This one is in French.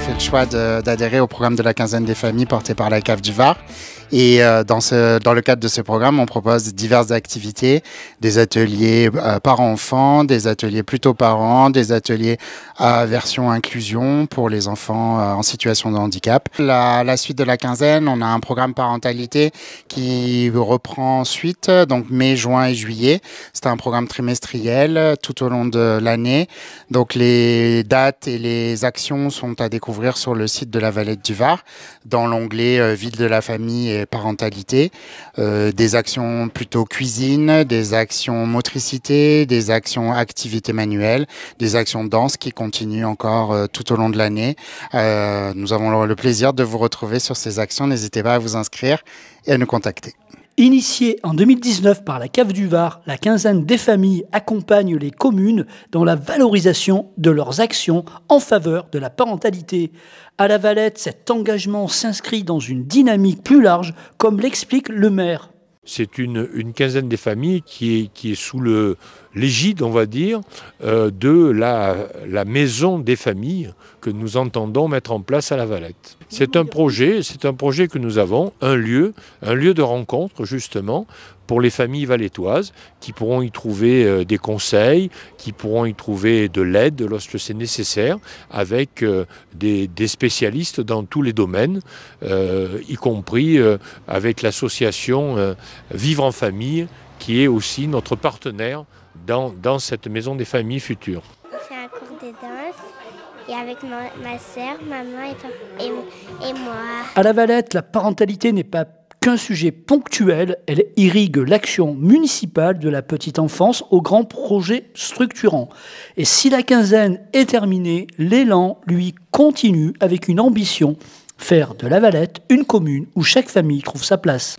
fait le choix d'adhérer au programme de la quinzaine des familles porté par la CAF du Var. Et dans le cadre de ce programme, on propose diverses activités, des ateliers parents-enfants, des ateliers plutôt parents, des ateliers à version inclusion pour les enfants en situation de handicap. La suite de la quinzaine, on a un programme parentalité qui reprend ensuite, donc mai, juin et juillet. C'est un programme trimestriel tout au long de l'année. Donc les dates et les actions sont à découvrir sur le site de la Valette du Var, dans l'onglet Ville de la famille et parentalité. Des actions plutôt cuisine, des actions motricité, des actions activité manuelle, des actions danse qui continuent encore tout au long de l'année. Nous avons le plaisir de vous retrouver sur ces actions. N'hésitez pas à vous inscrire et à nous contacter. Initiée en 2019 par la CAF du Var, la quinzaine des familles accompagne les communes dans la valorisation de leurs actions en faveur de la parentalité. À la Valette, cet engagement s'inscrit dans une dynamique plus large, comme l'explique le maire. C'est une quinzaine des familles qui est sous l'égide, on va dire, de la maison des familles que nous entendons mettre en place à la Valette. C'est un projet que nous avons, un lieu de rencontre justement pour les familles valettoises qui pourront y trouver des conseils, qui pourront y trouver de l'aide lorsque c'est nécessaire, avec des spécialistes dans tous les domaines, y compris avec l'association Vivre en famille, qui est aussi notre partenaire dans cette maison des familles futures. On fait un cours de danse et avec ma sœur, maman et moi. À la Valette, la parentalité n'est pas qu'un sujet ponctuel, elle irrigue l'action municipale de la petite enfance aux grands projets structurants. Et si la quinzaine est terminée, l'élan, lui, continue avec une ambition, faire de la Valette une commune où chaque famille trouve sa place.